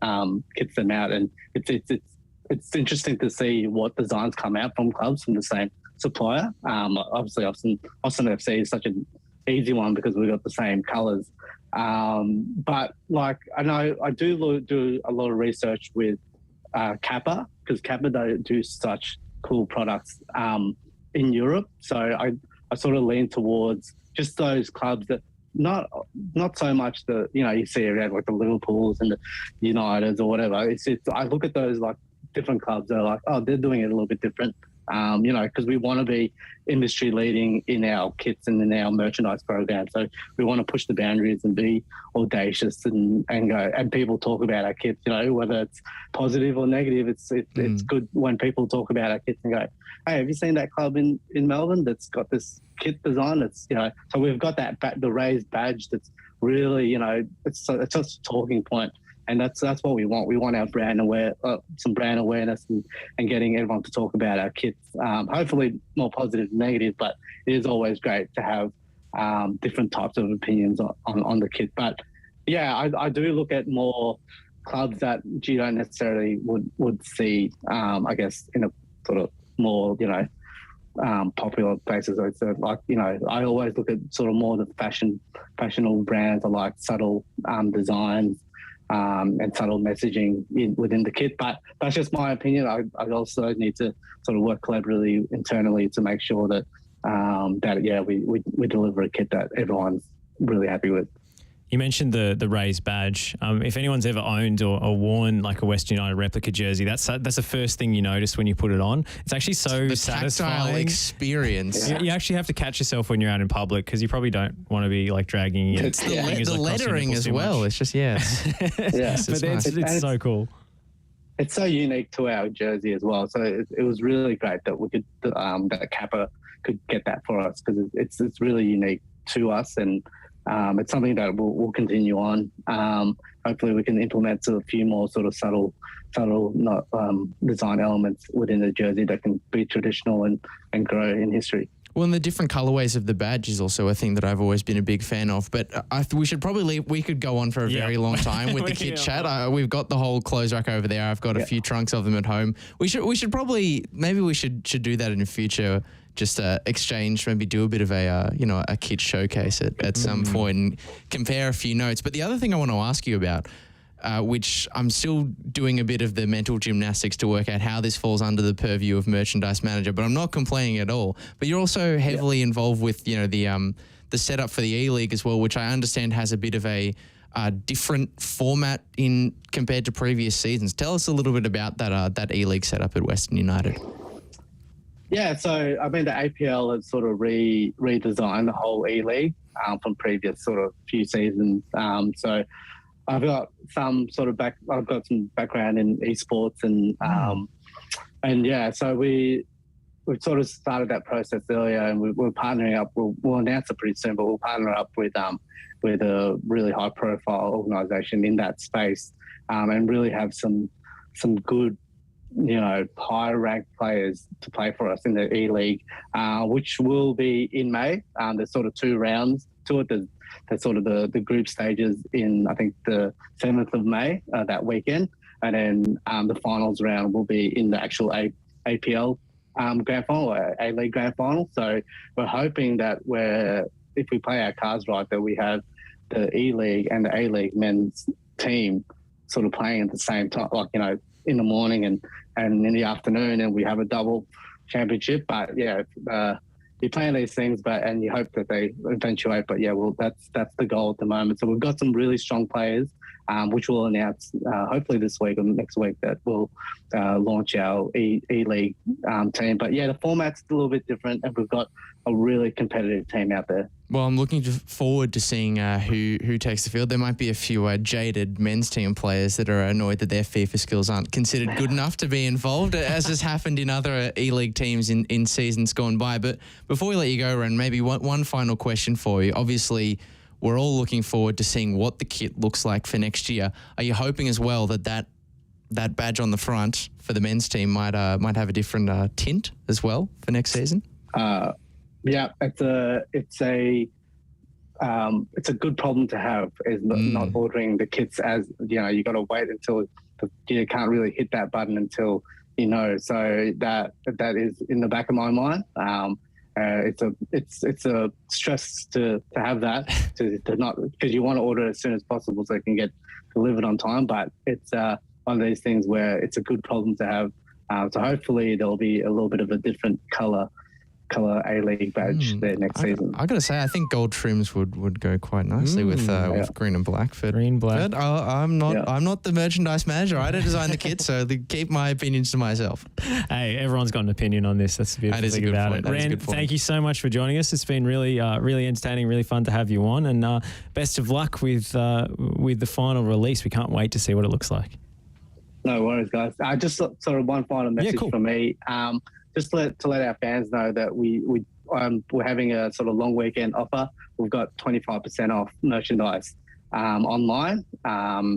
kits them out, and it's interesting to see what designs come out from clubs from the same supplier. Obviously, Austin FC is such an easy one because we've got the same colours. But like I know I do a lot of research with Kappa, because Kappa do such cool products in Europe. So I sort of lean towards just those clubs that not so much you see around like the Liverpools and the Uniteds or whatever. It's I look at those like different clubs that are like, oh, they're doing it a little bit different. Because we want to be industry leading in our kits and in our merchandise program. So we want to push the boundaries and be audacious and go. And people talk about our kits, whether it's positive or negative. It's good when people talk about our kits and go, hey, have you seen that club in Melbourne that's got this kit design? It's so we've got that the raised badge that's really it's just a talking point. And that's what we want. We want our some brand awareness and getting everyone to talk about our kits. Hopefully more positive than negative, but it is always great to have different types of opinions on the kit. But yeah, I do look at more clubs that you don't necessarily would see, I guess, in a sort of more, popular places. So like, I always look at sort of more the fashionable brands. I like subtle designs. And subtle messaging within the kit, but that's just my opinion. I also need to sort of work collaboratively internally to make sure that we deliver a kit that everyone's really happy with. You mentioned the raised badge. If anyone's ever owned or worn like a Western United replica jersey, that's the first thing you notice when you put it on. It's actually so the satisfying. Tactile experience. You actually have to catch yourself when you're out in public because you probably don't want to be like dragging it. It's the lettering as well. It's just it's so cool. It's so unique to our jersey as well. So it was really great that we could that Kappa could get that for us because it's really unique to us and. It's something that we'll continue on. Hopefully we can implement a few more sort of subtle design elements within the jersey that can be traditional and grow in history. Well, and the different colorways of the badge is also a thing that I've always been a big fan of. But we should probably we could go on for a very long time with the kit chat. We've got the whole clothes rack over there. I've got a few trunks of them at home. We should probably do that in the future. Just exchange, maybe do a bit of a kit showcase at some point and compare a few notes. But the other thing I want to ask you about, which I'm still doing a bit of the mental gymnastics to work out how this falls under the purview of merchandise manager, but I'm not complaining at all. But you're also heavily involved with the setup for the E-League as well, which I understand has a bit of a different format compared to previous seasons. Tell us a little bit about that E-League setup at Western United. Yeah, so I mean the APL has sort of redesigned the whole E-League from previous sort of few seasons. So I've got some background in esports and yeah, so we sort of started that process earlier and we're partnering up. We'll announce it pretty soon, but we'll partner up with a really high profile organisation in that space and really have some good. Higher ranked players to play for us in the E-League, which will be in May. There's sort of 2 rounds to it. There's sort of the group stages in, I think, the 7th of May, that weekend. And then the finals round will be in the actual APL grand final, or A-League grand final. So we're hoping that if we play our cards right, that we have the E-League and the A-League men's team sort of playing at the same time, in the morning and in the afternoon, and we have a double championship. But yeah, you plan these things, and you hope that they eventuate. But yeah, well, that's the goal at the moment. So we've got some really strong players which we'll announce hopefully this week or next week that we'll launch our E-League team. But yeah, the format's a little bit different, and we've got a really competitive team out there. Well, I'm looking forward to seeing who takes the field. There might be a few jaded men's team players that are annoyed that their FIFA skills aren't considered good enough to be involved, as has happened in other E-League teams in seasons gone by. But before we let you go, Ren, maybe one final question for you. Obviously, we're all looking forward to seeing what the kit looks like for next year. Are you hoping as well that badge on the front for the men's team might have a different tint as well for next season? Yeah, it's a good problem to have, is not ordering the kits, as you got to wait until you can't really hit that button until So that is in the back of my mind. It's a stress to have that to not, because you want to order it as soon as possible so it can get delivered on time. But it's one of these things where it's a good problem to have. So hopefully there'll be a little bit of a different colour A-League badge there next season. I got to say, I think gold trims would go quite nicely with green and black. Green, black. But I'm not the merchandise manager. I don't design the kit, so keep my opinions to myself. Hey, everyone's got an opinion on this. That's the beautiful thing about it. Ren, thank you so much for joining us. It's been really entertaining, really fun to have you on, and best of luck with the final release. We can't wait to see what it looks like. No worries, guys. Just sort of one final message from me. Just to let our fans know that we're having a sort of long weekend offer. We've got 25% off merchandise online,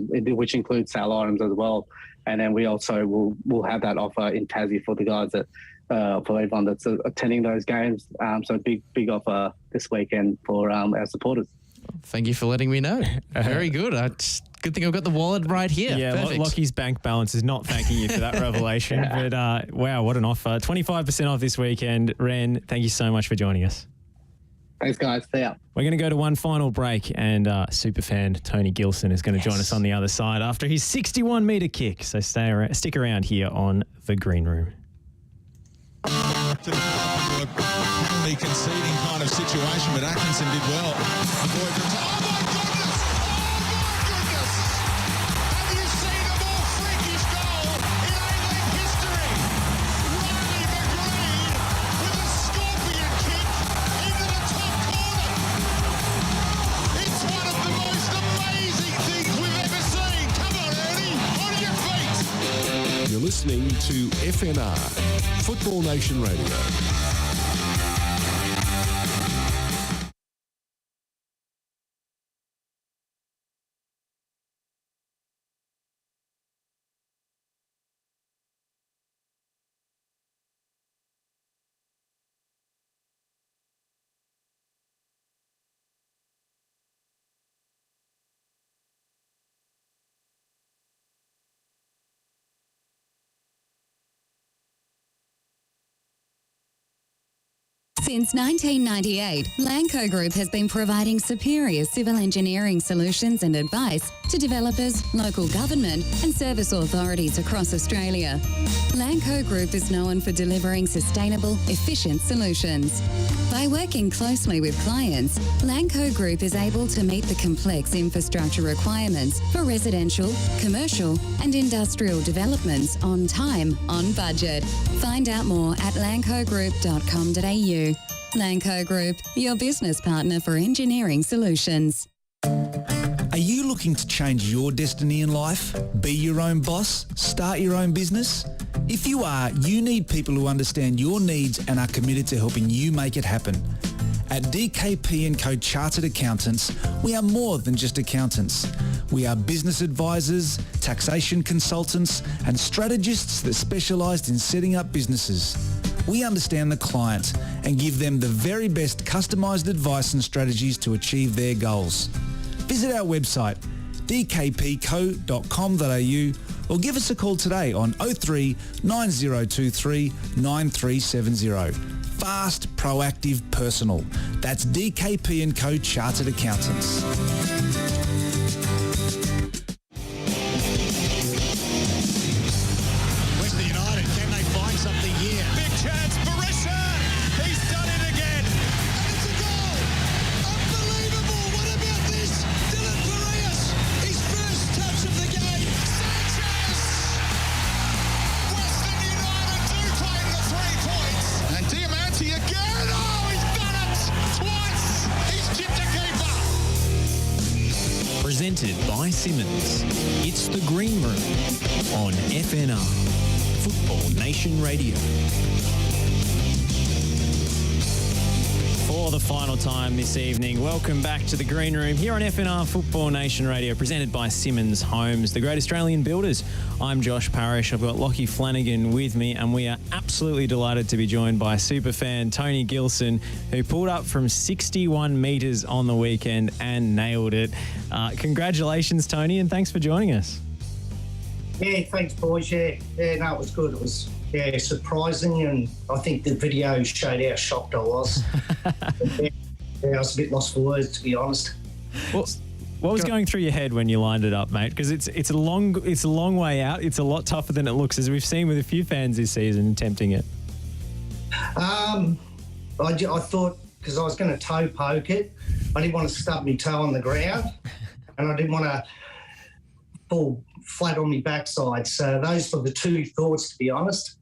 which includes sale items as well. And then we also will have that offer in Tassie for the guys that for everyone that's attending those games. So big offer this weekend for our supporters. Thank you for letting me know. Very good. Good thing I've got the wallet right here. Yeah, perfect. Lockie's bank balance is not thanking you for that revelation. But wow, what an offer. 25% off this weekend. Ren, thank you so much for joining us. Thanks, guys. See ya. We're going to go to one final break, and superfan Tony Gilson is going to join us on the other side after his 61-metre kick. So stick around here on The Green Room. To the penalty conceding kind of situation, but Atkinson did well. Oh my goodness! Have you seen a more freakish goal in A-League history? Riley McGreen with a scorpion kick into the top corner. It's one of the most amazing things we've ever seen. Come on, Ernie, on your feet. You're listening to FNR, Football Nation Radio. Since 1998, Lanco Group has been providing superior civil engineering solutions and advice to developers, local government and service authorities across Australia. Lanco Group is known for delivering sustainable, efficient solutions. By working closely with clients, Lanco Group is able to meet the complex infrastructure requirements for residential, commercial and industrial developments on time, on budget. Find out more at lancogroup.com.au. Lanco Group, your business partner for engineering solutions. Are you looking to change your destiny in life? Be your own boss? Start your own business? If you are, you need people who understand your needs and are committed to helping you make it happen. At DKP & Co Chartered Accountants, we are more than just accountants. We are business advisors, taxation consultants and strategists that specialise in setting up businesses. We understand the client and give them the very best customised advice and strategies to achieve their goals. Visit our website dkpco.com.au or give us a call today on 03 9023 9370. Fast, proactive, personal. That's DKP & Co Chartered Accountants. Presented by Simonds. It's The Green Room on FNR, Football Nation Radio. For the final time this evening, welcome back to The Green Room here on FNR Football Nation Radio, presented by Simonds Homes, the great Australian builders. I'm Josh Parrish. I've got Lockie Flanagan with me, and we are absolutely delighted to be joined by superfan Tony Gilson, who pulled up from 61 metres on the weekend and nailed it. Congratulations, Tony, and thanks for joining us. Yeah, thanks, boys. Yeah, no, it was good. It was surprising, and I think the video showed how shocked I was. I was a bit lost for words, to be honest. What was going through your head when you lined it up, mate? Because it's a long way out. It's a lot tougher than it looks, as we've seen with a few fans this season attempting it. I thought, because I was going to toe poke it, I didn't want to stub my toe on the ground, and I didn't want to fall flat on my backside. So those were the two thoughts, to be honest.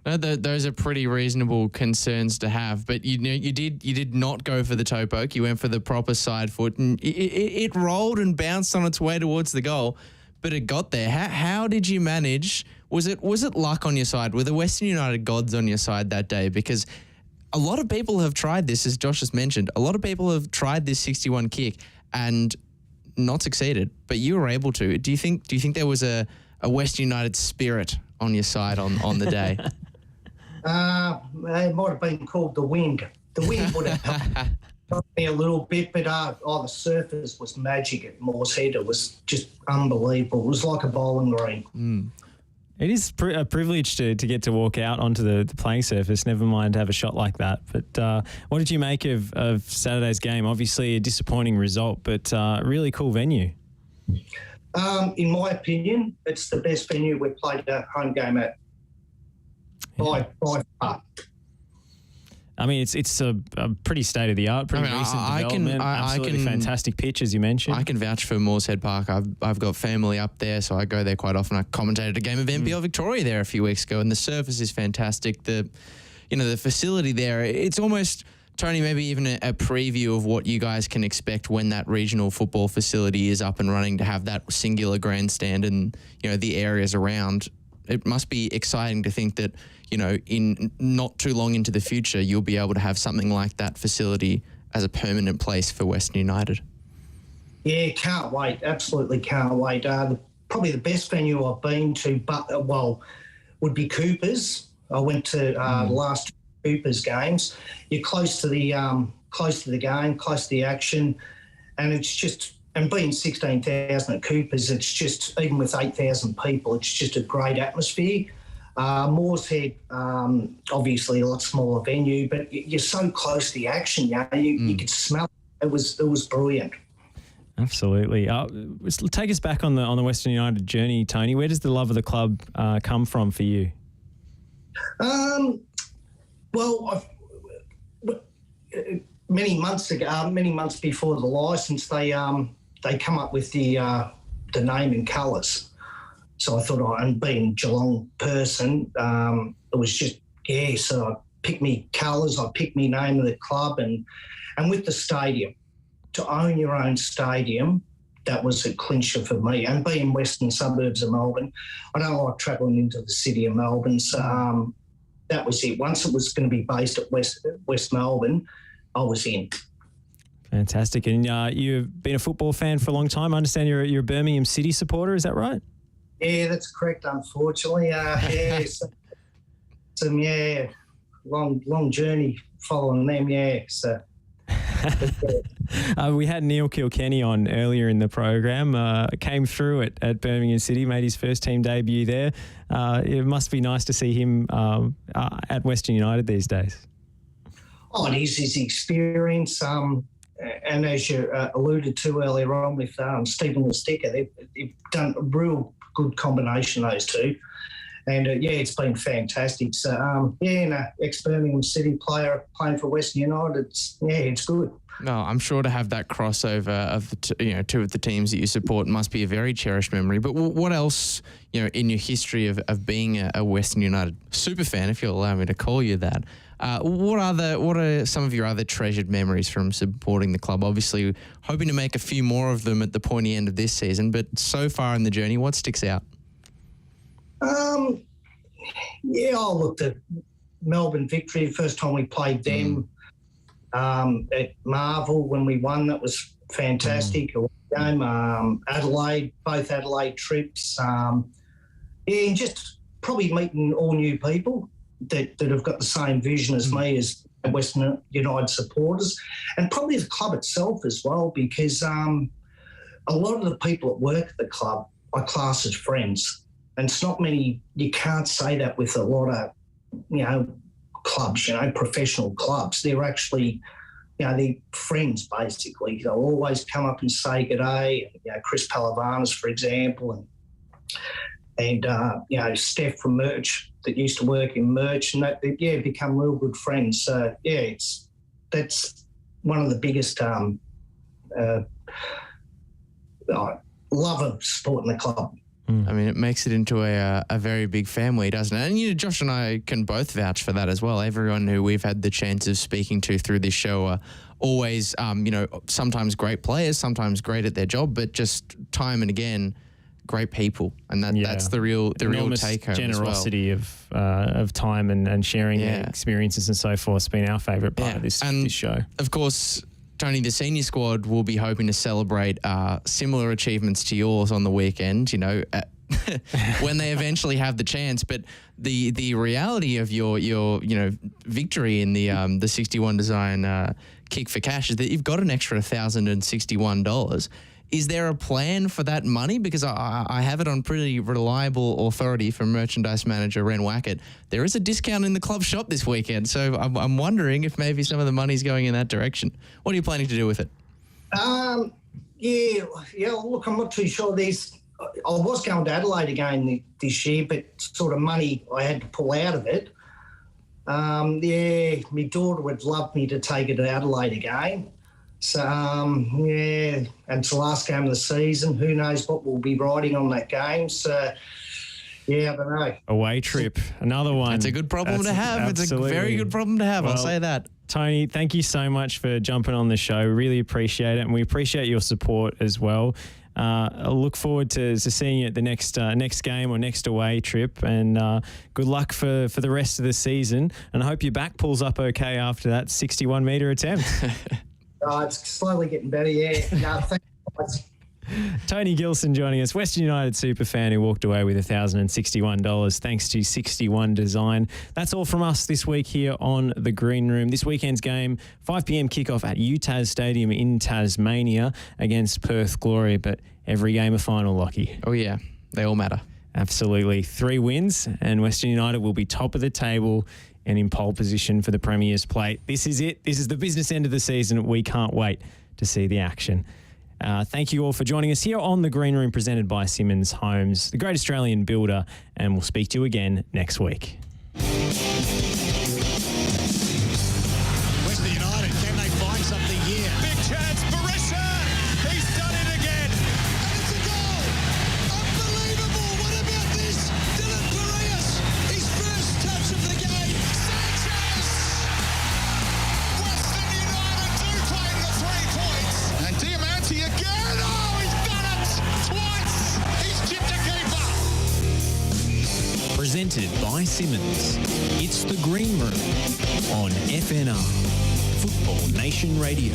No, those are pretty reasonable concerns to have, but you did not go for the toe poke. You went for the proper side foot, and it rolled and bounced on its way towards the goal, but it got there. How did you manage? Was it luck on your side? Were the Western United gods on your side that day? Because a lot of people have tried this, as Josh has mentioned. A lot of people have tried this 61 kick and not succeeded, but you were able to. Do you think there was a Western United spirit on your side on the day? It might have been called the wind. The wind would have helped me a little bit, but the surface was magic at Moorehead. It was just unbelievable. It was like a bowling green. It is a privilege to get to walk out onto the playing surface, never mind have a shot like that. But what did you make of Saturday's game? Obviously a disappointing result, but really cool venue. In my opinion, it's the best venue we've played a home game at. By far. I mean, it's a pretty state-of-the-art, pretty recent development. Absolutely fantastic pitch, as you mentioned. I can vouch for Moorehead Park. I've got family up there, so I go there quite often. I commentated a game of NPL Victoria there a few weeks ago, and the surface is fantastic. The facility there, it's almost, Tony, maybe even a preview of what you guys can expect when that regional football facility is up and running, to have that singular grandstand and, the areas around. It must be exciting to think that, in not too long into the future, you'll be able to have something like that facility as a permanent place for Western United. Yeah, can't wait. Absolutely can't wait. Probably the best venue I've been to, would be Cooper's. I went to the last Cooper's games. You're close to the game, close to the action, and it's just. And being 16,000 at Cooper's, it's just, even with 8,000 people, it's just a great atmosphere. Moorehead, obviously a lot smaller venue, but you're so close to the action, you could smell it. It was brilliant. Absolutely. Take us back on the Western United journey, Tony. Where does the love of the club come from for you? Many months before the licence, they come up with the name and colours. So I thought, and being a Geelong person, it was just, so I picked me colours, I picked me name of the club, and with the stadium, to own your own stadium, that was a clincher for me. And being western suburbs of Melbourne, I don't like travelling into the city of Melbourne, so that was it. Once it was going to be based at West Melbourne, I was in. Fantastic. And you've been a football fan for a long time. I understand you're a Birmingham City supporter. Is that right? Yeah, that's correct, unfortunately. Long journey following them, so. We had Neil Kilkenny on earlier in the program, came through at Birmingham City, made his first team debut there. It must be nice to see him at Western United these days. Oh, it is his experience. And as you alluded to earlier on with Stephen the Sticker, they've done a real good combination, those two. And, it's been fantastic. So, ex-Birmingham City player playing for Western United, it's good. No, I'm sure to have that crossover of the two of the teams that you support must be a very cherished memory. But what else, in your history of being a Western United superfan, if you'll allow me to call you that, what are some of your other treasured memories from supporting the club? Obviously, hoping to make a few more of them at the pointy end of this season, but so far in the journey, what sticks out? I looked at Melbourne Victory, the first time we played them. At Marvel when we won, that was fantastic. Game, Adelaide, both Adelaide trips. And just probably meeting all new people that have got the same vision as me as Western United supporters, and probably the club itself as well, because a lot of the people that work at the club I class as friends, and it's not many. You can't say that with a lot of clubs, professional clubs. They're actually, they're friends basically. They'll always come up and say good day. Chris Palavanas, for example, and Steph from Merch that used to work in Merch, and that become real good friends. So that's one of the biggest love of supporting the club. I mean, it makes it into a very big family, doesn't it? And Josh and I can both vouch for that as well. Everyone who we've had the chance of speaking to through this show are always, sometimes great players, sometimes great at their job, but just time and again, great people. And that's the real take home. Generosity of time and sharing their experiences and so forth has been our favourite part of this show. Of course, Tony, the senior squad will be hoping to celebrate similar achievements to yours on the weekend, when they eventually have the chance. But the reality of your victory in the 61 design kick for cash is that you've got an extra $1,061. Is there a plan for that money? Because I have it on pretty reliable authority from merchandise manager Ren Wackett. There is a discount in the club shop this weekend, so I'm wondering if maybe some of the money's going in that direction. What are you planning to do with it? Look, I'm not too sure. I was going to Adelaide again this year, but sort of money I had to pull out of it. My daughter would love me to take her to Adelaide again. So, and it's the last game of the season. Who knows what we'll be riding on that game. So, I don't know. Away trip, another one. It's a good problem to have. Absolutely. It's a very good problem to have, I'll say that. Tony, thank you so much for jumping on the show. Really appreciate it, and we appreciate your support as well. I look forward to seeing you at the next game or next away trip, and good luck for the rest of the season. And I hope your back pulls up okay after that 61-metre attempt. It's slowly getting better, No, thank you. Tony Gilson joining us, Western United superfan who walked away with $1,061 thanks to 61 Design. That's all from us this week here on The Green Room. This weekend's game, 5 p.m. kickoff at UTAS Stadium in Tasmania against Perth Glory, but every game a final, Lockie. Oh, yeah. They all matter. Absolutely. 3 wins and Western United will be top of the table and in pole position for the Premier's Plate. This is it. This is the business end of the season. We can't wait to see the action. Thank you all for joining us here on The Green Room, presented by Simonds Homes, the great Australian builder, and we'll speak to you again next week. Western United, can they find something here? Big chance, Barissa! He's done it again! And it's a goal! Unbelievable! What about this? Dylan Barrios, his first touch of the game. Sanchez! Western United do claim the 3 points. And Diamante again! Oh, he's done it! Twice! He's chipped a keeper! Presented by Simonds. It's The Green Room on FNR, Football Nation Radio.